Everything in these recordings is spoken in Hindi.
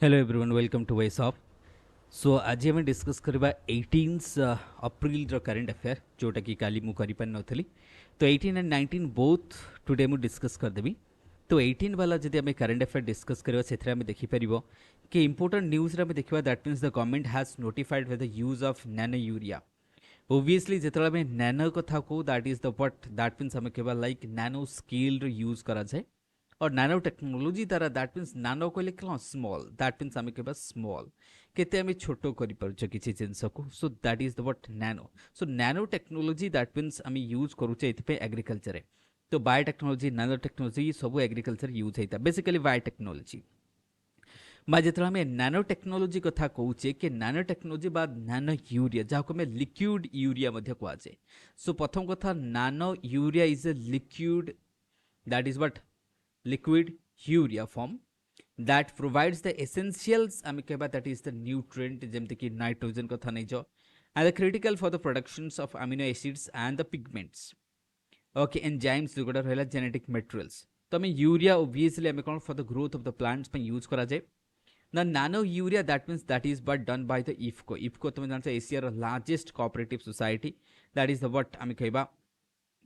Hello everyone welcome to voice of. So आज आम डिस्कस करबा 18 अप्रैल रो करंट अफेयर जोटा कि काली मु करि पार नथली। तो 18 एंड 19 बोथ टुडे मु डिस्कस कर देबी। तो 18 वाला जदि आम करंट अफेयर डिस्कस करबा सेथरे आम देखि परिबो कि इंपोर्टेंट न्यूज रे आम देखिबा that means the government has notified with the use of nano urea. Obviously जितला आम नैनो कथा को that is the what that means आम केवल लाइक नैनो स्केल रो यूज करा जाए और नैनो टेक्नोलोजी द्वारा दैट मीन्स नैनो कहले कौन स्मॉल दैट मीन्स आम कहबा स्मॉल केते आम छोट कर पारुछ किसी जिनस को सो that is the what nano. So nano technology that means आम यूज करूचे एथिपे एग्रीकल्चर। तो बायोटेक्नोलोजी नैनो टेक्नोलोजी सब एग्रीकल्चर यूज होता बेसिकली बायोटेक्नोलोजी जो आम नैनो टेक्नोलोजी कथा कौचे कि नैनो टेक्नोलोजी बाद नैनो यूरिया जहाँ को लिक्विड यूरिया कहुए। सो प्रथम कथा nano urea is a liquid that is what liquid urea form that provides the essentials आम कहबा that is the nutrient जेमते कि नाइट्रोजन कथा नहीं जो and the critical for the productions of amino acids and the pigments okay enzymes जो गुडा रहला genetic materials। तो हमें यूरिया obviously हमें कौन for the growth of the plants में यूज करा जाए ना nano urea that means that is but done by the IFCO तुम जानते Asia largest cooperative society that is the what आम कहबा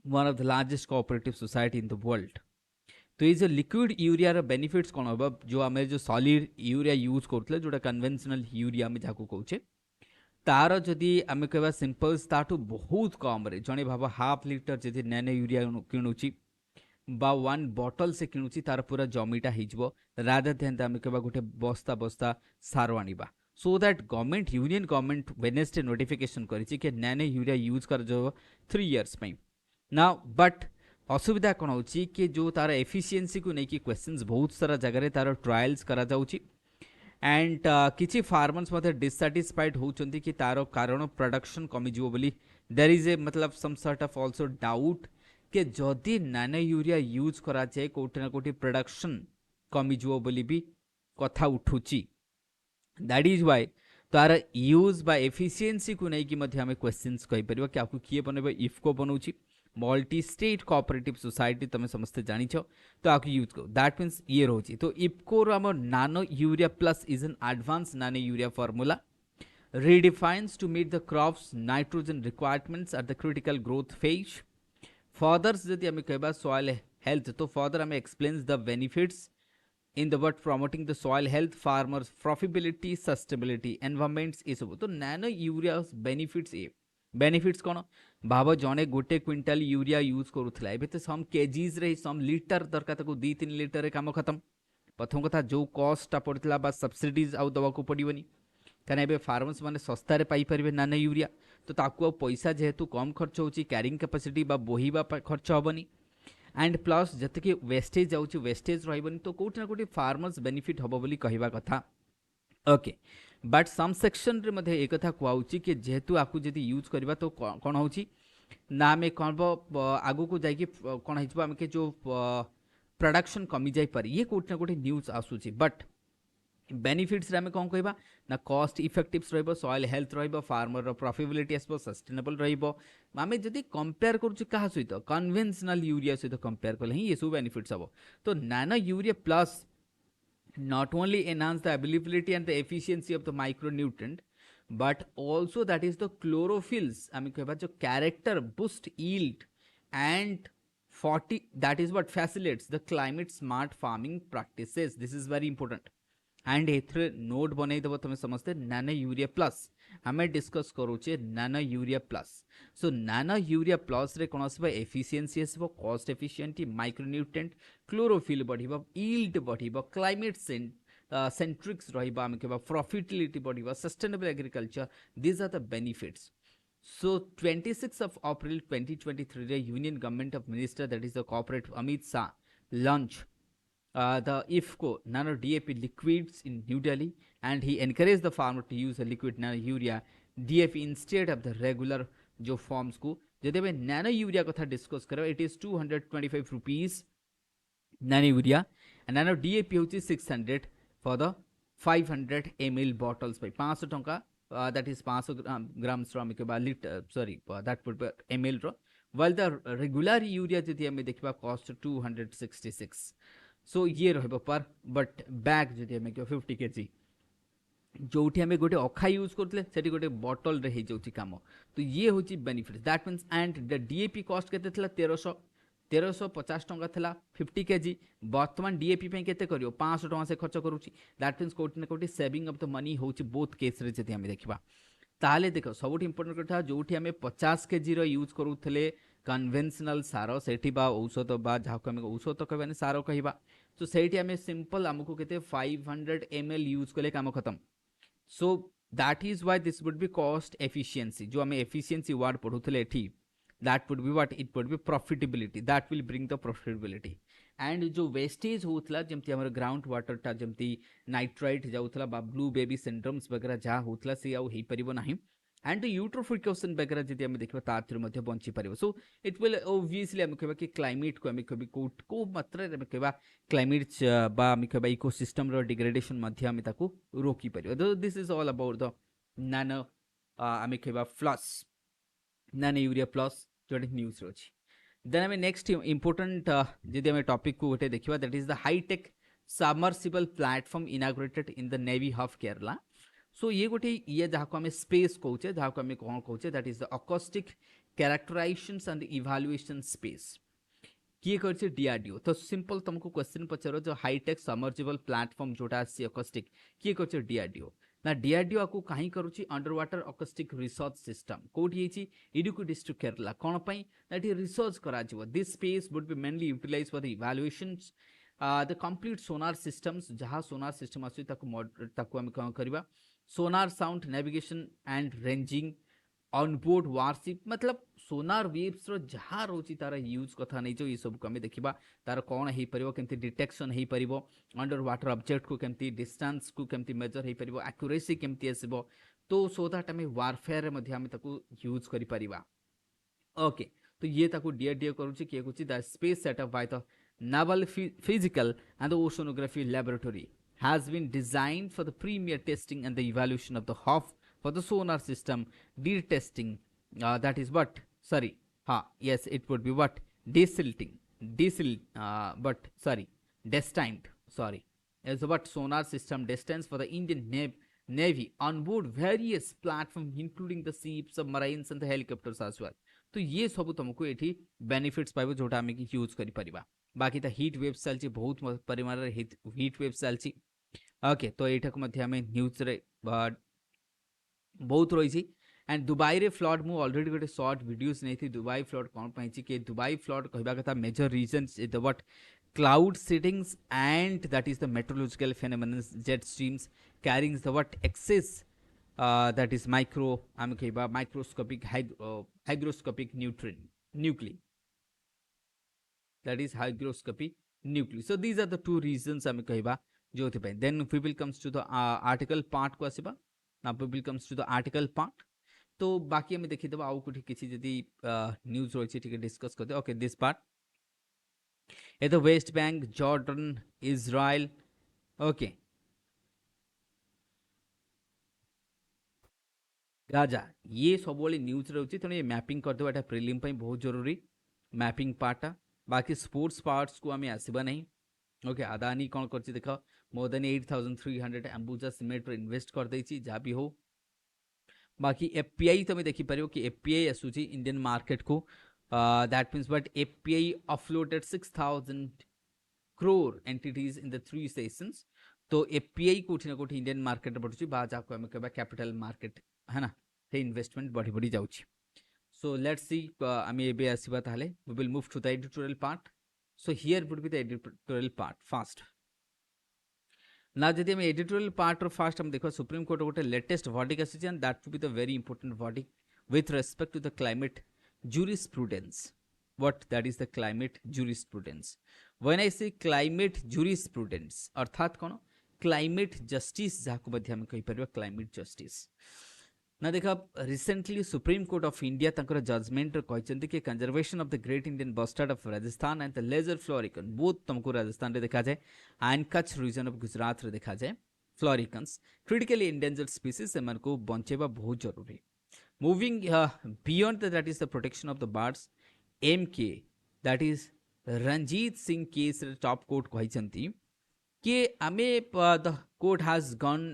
one of the largest cooperative society in the world। तो ये जो लिक्विड यूरिया बेनिफिट्स कौन हम जो आम जो सॉलिड यूरिया यूज करते जोटा कन्वेंशनल यूरिया आम जहाँ कहे तार जदि आम कह सिंपल्स ताठू बहुत कम जड़े भाव हाफ लिटर जदि नैनो यूरिया किणुची बा वन बटल से किणुची तार पूरा जमीटा हो रादर देन आम कह गोटे बस्ता बस्ता सार आनिबा so that government union government Wednesday notification कर नैनो यूरिया यूज कर 3 इयर्स ना बट असुविधा कौन हो कि जो तार एफिशिएंसी को लेकिन क्वेश्चंस बहुत सारा जगह तार ट्रायल्स करा जाउची एंड किसी फार्मर्स डिससाटिस्फाइड होती कि तार कारण प्रोडक्शन कमिज बोली देयर इज ए मतलब some sort of also doubt कि जदि नैनो यूरिया यूज करा जाए कोठी ना कोठी प्रोडक्शन कमिज बोली भी कथा उठुची दैट इज वाई तार यूज बा एफिशिएंसी को लेकिन आम क्वेश्चंस कहीपर कि आपको किए बनब इफको बनाऊँ मल्टी स्टेट कोऑपरेटिव सोसाइटी तुम समस्ते जानी तो आपको यूज करो दैट मीन्स ये रोची तो इफको आम nano urea plus is an advance nano urea formula redefines to meet the crops nitrogen requirements at the critical growth phase further जदि आम कहबा soil health तो further आम explains the benefits in the word promoting the soil health farmers profitability sustainability environments ये सब तो नैनो यूरिया बेनिफिट्स ये बेनिफिट्स कौन भाव जड़े गोटे क्विंटाल यूरिया यूज करूला एवं तो सम केजीज रे सम लिटर दरकार 2-3 लिटर काम खत्म। प्रथम कथा जो कस्टा पड़ता सब्सिडीज आउ दवाक पड़ोनी कहीं फार्मर्स मैंने सस्तार पाइपर नानो यूरिया तो ताकू पैसा जेहेतु कम खर्च हो क्यारिंग कैपेसिटी बोहिबा खर्च हेनी एंड प्लस जी वेस्टेज जाऊँगी वेस्टेज रही तो कौटि ना कौटि फार्मर्स बेनिफिट हम बोली कहवा कथा ओके बट सम सेक्शन रे एक कथा कहूँ कि जेहेतु आपको जदि यूज करवा तो कौन हो ना आम कौन आगू को जाकि कौन हो जो प्रोडक्शन कमी जापर ये कौटि ना कौटि न्यूज आसूसी बट बेनिफिट्स आम कौन कहवा ना कस्ट effectives royal health farmer profitability आसो सस्टेनेबल रमें जदि कंपेयर करुँ सहित कन्वेंशनल यूरिया सहित कंपेयर कले ही ये सब बेनिफिट्स हम तो nano urea plus not only enhance the availability and the efficiency of the micronutrient but also that is the chlorophylls आम कहबा जो character boost yield and 40 that is what facilitates the climate smart farming practices this is very important and एथरे नोट बनई देव तुम समस्ते नैनो यूरिया प्लस आम डिस्कस करुचे nano urea plus so nano urea plus रे कौन आसब एफिशिएंसी आसब कॉस्ट एफिशिएंट माइक्रोन्यूट्रिएंट क्लोरोफिल बढ़ यील्ड बढ़ क्लाइमेट सेंट्रिक्स रम कह प्रॉफिटेबिलिटी बढ़ sustainable agriculture this are the benefits. So 26 of April 2023 रे union government of minister that is the corporate Amit Shah launch the IFCO nano DAP liquids in New Delhi and he encouraged the farmer to use a liquid nano urea DAP instead of the regular जो फॉर्म्स को जब नैनो यूरिया कथा डिस्कस कर it is 225 rupees nano urea and nano DAP हूँ 600 फॉर द 500 ml बॉटल्स 500 टंका that is 500 grams litre sorry that would ml while the regular urea जदि आम देखा कॉस्ट 266 सो ये रहा पर बट बैग जब 50 kg जोठी आम गोटे अखा यूज करते सेठी गोटे बटल रे हो काम। तो ये हूँ benefit that means and the DAP कस्ट के 1350 टंका था 50 केजी। बर्तमान डीएपी पे केते करियो 500 टंका से खर्च करूची। दैट मीन्स कोटी ना कोटी सेविंग ऑफ द मनी होची बोथ केस रे जदी हम देखिबा। ताले देख सब इंपोर्टेंट कथा जोठी आम 50 केजी रो यूज करूथले कन्वेंशनल सार सेठी बा औषध बा जहाँ को आम औषध कहबानी सार कहवा। तो सेठी आम सिंपल आमको केते 500 ml यूज कले काम खत्म। सो that is why this would be cost efficiency जो हमें एफिशिएंसी वर्ड पढ़ुले एठी that would be what it would be profitability that will bring the profitability. And जो वेस्टेज होता जमती हमर ग्राउंड वाटर टा जमती नाइट्राइट जाउथला बा ब्लू बेबी सिंड्रोम्स वगैरह जहाँ होता से आउ हेई परिबो नाही। एंड यूट्रोफिकेशन वगैरह जदि आम देखा ताथुर मध्य बंची पार। सो इट विल ओबियसली आम कह कि क्लाइमेट को आम कह को मात्रा कह क्लाइमेट बा आम कह इकोसिस्टम रो डिग्रेडेशन मध्य आम ताकू रोकी पार। This is all about the nano आम कह प्लस नानो यूरिया प्लस जो न्यूज रही। देन आम नेक्स्ट इंपोर्टेंट जदि आम टॉपिक को गोटे देखा that is the high tech submersible platform inaugurated in the navy of Kerala. So ये गोटे ये जहाँ को आम स्पेस कौचे जहाँ को आम कौन कौचे that is the acoustic characterisations and evaluation space किए कर डीआरडीओ। तो सिंपल तुमको क्वेश्चन पचारो जो हाईटेक सबमर्सिबल प्लेटफॉर्म जोटा आसी अकॉस्टिक किए कर डीआरडीओ ना डीआरडीओ आपको कहीं करुच्ची underwater acoustic research system कोठी होची इडुक्की डिस्ट्रिक्ट केरला कौन पाई दैट इज रिसर्च करा जिवो। This space would be mainly utilise for the evaluations the complete sonar systems जहाँ सोनार सिस्टम आसी ताकू हम कौन करबा sonar sound navigation and ranging onboard warship मतलब सोनार वेव्स रो जहाँ रोची तार यूज कथा नहीं जो ये सब को आम देखा तार कौन हो पार केमती डिटेक्शन हो पार अंडर वाटर ऑब्जेक्ट को केमती डिस्टेंस को केमती मेजर हो पार एक्यूरेसी केमती आसबो। तो सो दैट आम वारफेयर में आम यूज कर पारिबा। ओके तो ये ताकू डीआरडीओ करुच्ची किए कुछ the space setup by the novel physical and the oceanography laboratory has been designed for the premier testing and the evaluation of the HOF for the sonar system detesting that is what sorry yes it would be what desilting but sorry destined sorry as what sonar system distance for the Indian Navy on board various platforms including the ships submarines and the helicopters as well। तो ये सब तुमको ये बेनिफिट्स पाइब जोटा आम यूज कर बाकी तो हिट वेव चलती बहुत परिमाण हिट वेव चलती। ओके तो यहाँ को न्यूज रे बहुत रही। एंड दुबई रे फ्लड मु ऑलरेडी गोटे शॉर्ट वीडियोस नहीं थी दुबई फ्लड कौन पाई कि दुबई फ्लड कहवा कथा major reasons is the what cloud seedings and that is the meteorological phenomenon jet streams carrying the what excess that is micro आम कहवा microscopic hygroscopic nuclei that is hygroscopy nuclei। so these are the two reasons आम कहवा जो then we will comes to the article part को आसीबा now we will comes to the article part। तो बाकी आम देखिदेबा आउ कोठी किछि जदी न्यूज रही ठीक डिस्कस करदे। Okay this part A the West Bank Jordan Israel okay Gaza ये सब न्यूज रही तेणु ये मैपिंग करदेवा एटा प्रिलिम बहुत जरूरी मैपिंग पार्टा। बाकी स्पोर्ट्स पार्ट्स को आम आसवा नहीं। ओके अदानी कौन कर देख more than 8300 Ambuja cement invest कर देछि जहाँ भी हो। बाकी एफपीआई तुम देखिपर कि एफपीआई आसूची इंडियन मार्केट को that means but FPI uploaded 6000 crore entities in the 3 sessions. तो एफपीआई कोठी ना कोठी इंडियन मार्केट बढ़ुची बा जाको हम कहबा कैपिटल मार्केट है ना हे इन्वेस्टमेंट बढ़ी बढ़ी जाउची। सो लेट्स सी आम एबे आसीबा ताहले we will move to the editorial part. So here would be the editorial part first ना जदि आम एडिटोरियल पार्ट रो फास्ट हम देखो सुप्रीम कोर्ट गोटे लेटेस्ट वर्डिक आसी and that would be the very important verdict with respect to the climate jurisprudence what that is the climate jurisprudence when I say climate jurisprudence अर्थात कौन climate justice जहाँ को हम कही परिबा climate justice ना देखा recently Supreme Court of India तंकर जजमेंट कहते कि conservation of the great Indian bustard of Rajasthan and the lesser florican both तुमको राजस्थान रे देखा जाए and Kutch region of Gujarat रे देखा जाए फ्लोरिकन्स क्रिटिकली एंडेंजर्ड स्पीसीज से को बंचेबा बहुत जरूरी। Moving beyond that is the protection of the birds MK that is Ranjit Singh case top court कहते कि आमे the court has gone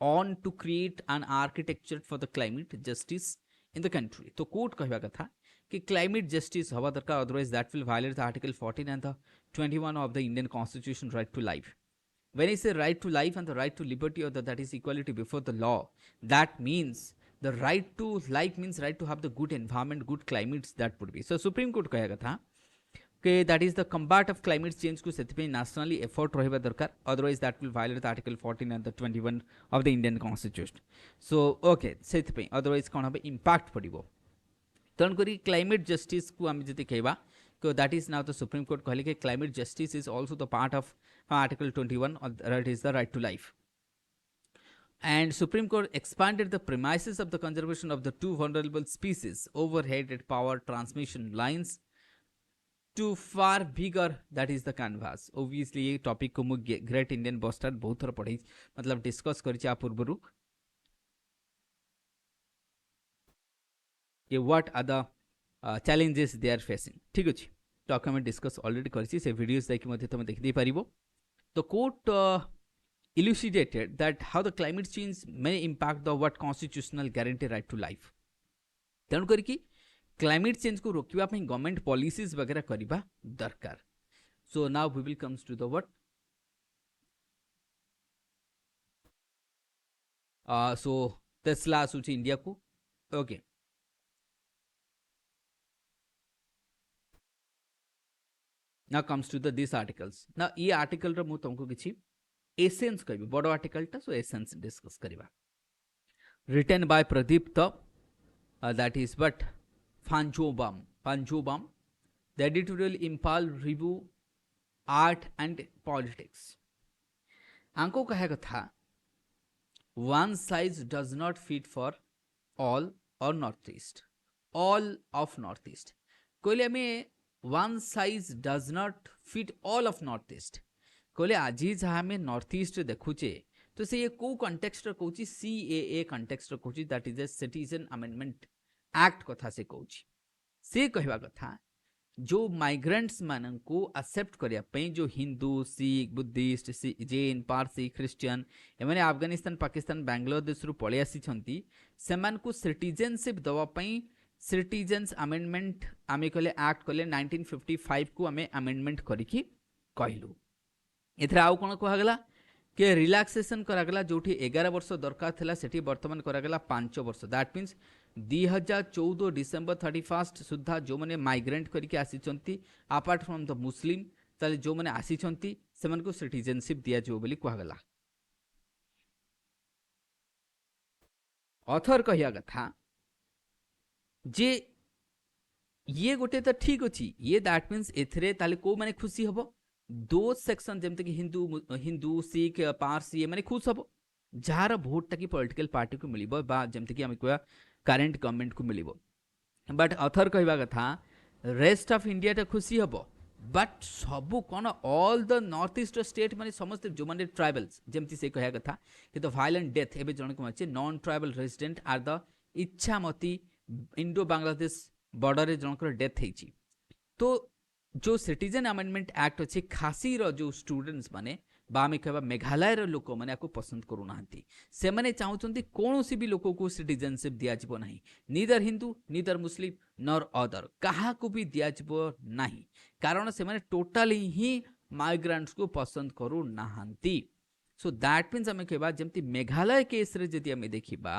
on to create an architecture for the climate justice in the country. तो कोर्ट कहवा कथा कि climate justice हवा दरकार, otherwise that will violate the article 14 and the 21 of the Indian Constitution, right to life. When I say right to life and the right to liberty, or that is equality before the law, that means the right to life means right to have the good environment, good climates, that would be. So Supreme Court कहवा कथा कि that is the combat of climate change को सेति पे nationally effort रहबा दरकार, otherwise that will violate the article 14 and the 21 of the Indian Constitution. So okay, सेति पे otherwise कोन हबे impact पड़िबो. तन करी climate justice को आम जति कहबा, so that is now the Supreme Court कहले कि climate justice is also the part of article 21, or that is the right to life. And Supreme Court expanded the premises of the conservation of the two vulnerable species overhead power transmission lines to far bigger, that is the canvas. Obviously ये टॉपिक को मुझे ग्रेट इंडियन बस्टर्ड बहुत थोड़ा पढ़ी, मतलब डिस्कस करी आ पूर्वरु ये what are the challenges they are facing. ठीक अछि, तो आके हम डिस्कस ऑलरेडी करछि, से वीडियोस देखि मध्ये तुम देख दे परिबो. तो court elucidated that how the climate change may impact the what constitutional guarantee right to life. तेणु करिकी क्लाइमेट चेंज को रोकवा गवर्नमेंट पॉलिसीज वगैरह करबा दरकार. So now we will comes to the what so Tesla आसुची इंडिया को. Okay, now comes to the these articles. now ये आर्टिकल रो मु तुमको किछि एसेंस कहबी, बड़ आर्टिकल टा, सो एसेंस डिस्कस करबा. रिटन बाय प्रदीप त, that is but Panjobam, the editorial Impal Review Art and Politics. आंको कहा कथा one size does not fit for all or northeast, all of northeast. कहले हमें one size does not fit all of northeast. कहले आजी जहाँ में नॉर्थ ईस्ट देखुचे तो से ये को कंटेक्स्ट रे कहूची, CAA कंटेक्स्ट रे कहूची, that is a citizen amendment act कथा से कहूची. से कहवा कथा जो माइग्रेंट्स माननको एक्सेप्ट करिया पई, जो हिंदू, सिख, बुद्धिस्ट, जैन, पारसी, क्रिश्चियन एमाने अफगानिस्तान, पाकिस्तान, बांग्लादेश रु पळे आसी छंती, सेमानकु सिटीजनशिप दवा पई सिटीजन्स अमेंडमेंट आमे कहले एक्ट कहले 1955 को आमे अमेंडमेंट करिकी कहलु. एथरा आउ कोन कहगला के रिलैक्सेशन करागला, जोठी 11 वर्ष दरकार थिला सेठी वर्तमान करागला 5 वर्ष. दैट मीन्स 2014 डिसेंबर 31 सुधा जो मैंने माइग्रेंट करके आसी अपार्ट फ्रॉम द मुस्लिम, ताले जो मैंने आसी सेमान को सिटीजनशिप दिया जो बोली कहगला. ऑथर कहिया कथा जे ये गोटे तो ठीक अच्छी, ये दैट मीन्स एथरे ताले को माने खुशी हबो, दो सेक्शन जेमते कि हिंदू सिख पारसी माने खुश हबो, जार भोट टाकी पॉलिटिकल पार्टी को मिलिबो बा जेमते कि हम कहवा करेंट गवर्नमेंट को मिलिबो. बट ऑथर कहवा कथा रेस्ट ऑफ इंडिया टा खुशी हबो, बट सबु कोन all the north east state माने समस्त जो माने ट्राइबल्स जेमती से कहया कथा कि द वायलेंट डेथ एबे जण को माचे non tribal resident are the Ichamati Indo Bangladesh border रे जनकर डेथ हेची. तो जो सिटीजन अमेंडमेंट एक्ट अच्छे खासी रो जो स्टूडेंट्स माने बा आमे कहबा मेघालय रो लोक माने आको पसंद करू नाहंती, से माने चाहुचंती कोनोसी भी लोक को सिटीजनशिप दिया जिवो नाही, नीदर हिंदू नीदर मुस्लिम नॉर अदर काहा को भी दिया जिवो नाही, कारण से माने टोटली ही माइग्रेंट्स को पसंद करू नाहंती. सो दैट मीन्स आमे कहबा जेमती मेघालय केस रे जदी आमे देखिबा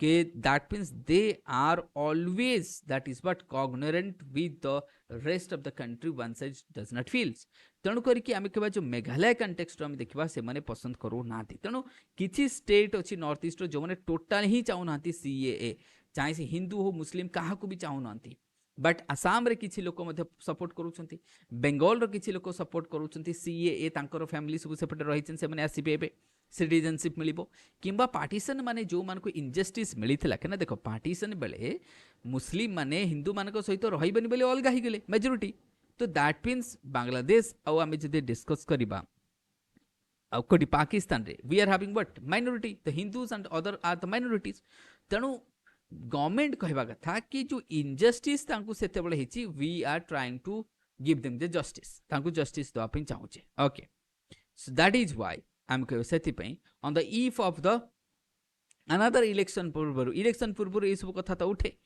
के that means they are always that is but cognizant with the rest of the country one size does not feels. तेणु करके आमे कहबा जो मेघालय कंटेक्स्ट आमे देखिबा से माने पसंद करू नाथि. तेणु किछि स्टेट अछि नॉर्थ ईस्ट जो माने टोटल ही चाहू नाथि CAA, चाहे से हिंदू हो मुस्लिम काहा को भी चाहू नाथि. बट आसाम रे किछि लोक मध्ये सपोर्ट करूछंती, बेंगल रो किछि लोक सपोर्ट करूछंती CAA, तांकर फैमिली सब सेपटे रहिछन, से माने आसीबे एबे सिटीजनशिप मिलिबो. किंबा पार्टीशन माने जो मान को इनजस्टिस मिलिथिला केना देखो पार्टीशन बेले मुस्लिम माने हिंदू मान को सहित रहिबनि बेले अलगा ही गेले मेजॉरिटी. तो दैट मीन्स बांग्लादेश आउ आमे जदि डिस्कस करिबा आउ कोडी पाकिस्तान रे we are having what minority, the Hindus and other are the minorities. तेणु गवर्नमेंट कहवा कथा कि जो इनजस्टिस तांकु सेते बेले हिची we are trying to give them the justice, तांकु जस्टिस दवा चाहूचे. Okay, so that is why I am कहू सेति पई on the eve of the another election पूर्व ये सब कथा तो उठे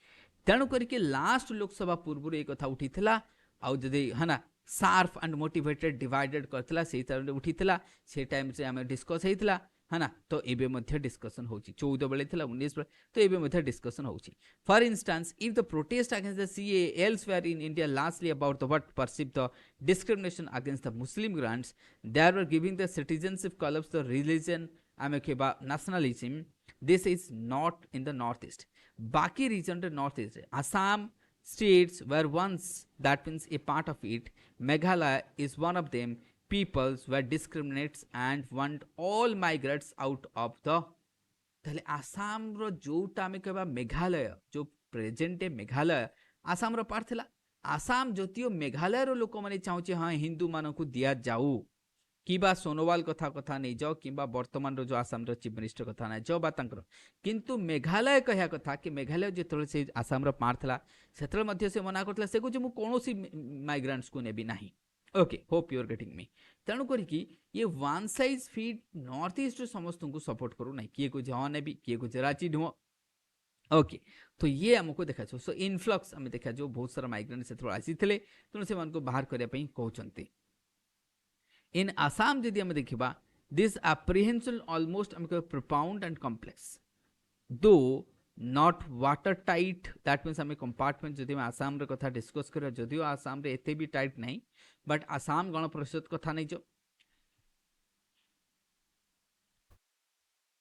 तेणु करके लास्ट लोकसभा पूर्व ये कथा उठी आउ जदि है ना शार्प एंड मोटिवेटेड डिवाइडेड करथिला से टाइम उठीथिला से टाइम से हमें डिस्कस हेइथिला है ना तो एबे मध्य डिस्कशन होची 14 बेले थिला 19 बेले तो एबे मध्य डिस्कशन होची for instance if the protest against the CA elsewhere in India largely about the what perceive the discrimination against the Muslim grants there were giving the citizenship clubs the religion आमे केबा nationalism this is not in the north east बाकी रीजन रे north east Assam states were once, that means a part of it. Meghalaya is one of them. Peoples were discriminates and want all migrants out of the তাহলে আসামর যোଉটা আমি কহবা মেঘালয় जो प्रेजेंट मेघालय आसाम पार्ट थिला आसाम जतियो मेघालय लोक मैंने चाहूचे हाँ हिंदू मानक दिया जाऊ कि सोनोवाल कथा कथा नहीं जाओ कि बर्तमान जो आसाम चीफ मिनिस्टर कथा नहीं जाओ किंतु मेघालय कह कथा कि मेघालय जो से आसाम पार्ट था से मना करता से कौन मुझे माइग्रांट्स को नेबी ना okay hope you're getting me तेणु करके ये one size fit north east समस्त को सपोर्ट करू ना किए कुछ हाँ नेबी किए कुछ राची नुह ओके तो ये आमको देखा सो इनफ्लक्स आम देखा बहुत सारा माइग्रेंट से आसी तेणु से बाहर करने कहते in Assam जदि आम देखा this apprehension almost propound and complex though not watertight that means आम कंपार्टमेंट जदि आसाम कथा डिस्कस करा जदियो आसाम रे एते भी टाइट नहीं बट आसाम गण परिषद कथा नहीं जो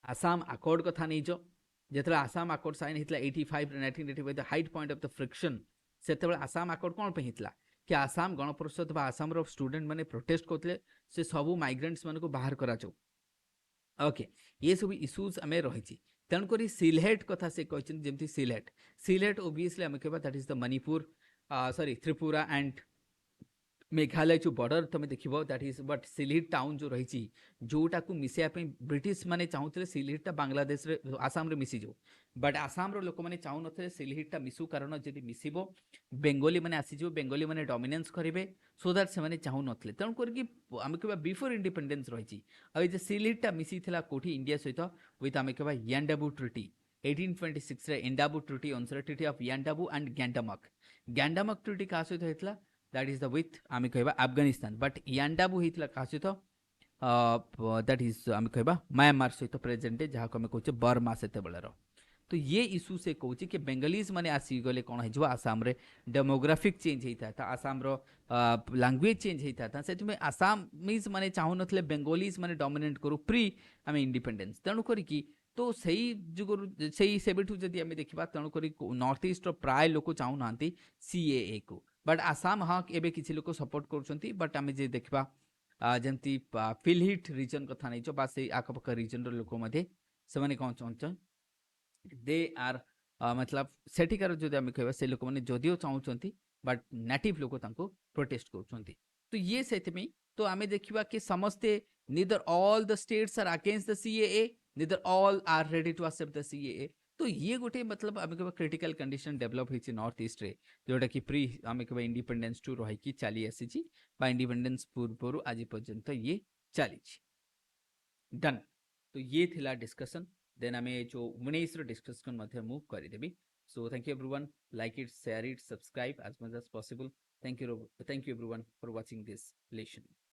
आसाम अकॉर्ड कथा नहीं जो जेतले आसाम अकॉर्ड साइन हितला 85 1985 the height point of the friction सेतेबेले आसाम अकॉर्ड कोन पे हितला कि आसाम गण परिषद बा आसाम रो स्टूडेंट माने प्रोटेस्ट करते से सबू माइग्रेंट्स मान को बाहर करा ओके ये सब इश्यूज आम रही तेणुक सिलहेट कथा से कहते जमी सिलहेट सिलहेट ओबियसली आम कह that is the Manipur sorry Tripura and Meghalaya जो बॉर्डर तुम देख दैट इज बट सिलहिट टाउन जो रही जोटा को मिसेप ब्रिटिश माने चाहूले सिलहिटा बांग्लादेश रे आसाम रे मिसी जो बट आसाम रो लोक माने चाहू नथिले सिलहिटा मिसु कारण जदि मिसिबो बेंगोली माने आसीजो बेंगोली माने डोमिनेंस करिवे सो दैट से माने चाहू नथिले तेणु करके आम कहबा बिफोर इंडिपेंडेंस रही आ जे सिलहिटा मिसी थिला कोठी इंडिया सहित विथ आम कहबा यानडाबू ट्रिटी 1826 रे एंडाबू ट्रिटी अनुसार ट्रिटी ऑफ यानडाबू एंड गैंडामक ट्रिटी का सहित हेतला that is the with आम कहबा अफगानिस्तान बट यानडाबू होता क्या सहित दैट इज आम कहबा म्यांमार सहित प्रेजेंट जहाँ को आम कहे बर्मा से तो ये इश्यू से कौच कि बेंगलीज मैंने आसीगले कौन हो आसाम रे डेमोग्राफिक चेंज होता था आसाम रो लैंग्वेज चेंज होता था से आसामीज मैंने चाहू ना बेंगलीज मैंने डोमिनेट करू प्री आम इंडिपेंडेंस तेणु करी तो सही जुगरू सही सेबेठू जदि आम देखा तेणुक नॉर्थ ईस्ट प्राय लोक चाहू ना सीएए को बट आसाम हाँ एवं किसी लोग सपोर्ट कर बट आम जे देखा जमी फिलहिट रिजन कथा नहीं बा से आखपाख रिजन लोक से कौन चाहते दे आर मतलब सेठिकार जो आम कह से लोक मैंने जदिव चाहते बट नेटिव लोक प्रोटेस्ट कर तो ये से तो आम देखा कि समस्ते neither all the states are against the CAA neither all are ready to accept the CAA तो ये गोटे मतलब आम कह क्रिटिकल कंडीशन डेभलप होती नॉर्थ ईस्ट रे जोटा कि प्री आम कह इंडिपेंडेंस टू रही चली आसी इंडिपेंडेंस पूर्व आज पर्यंत ये चली डन तो ये थिला डिस्कशन देन आम जो 19 डिस्कशन मूव करदेवी so thank you everyone like it share it subscribe as much as possible thank you everyone for watching this lesson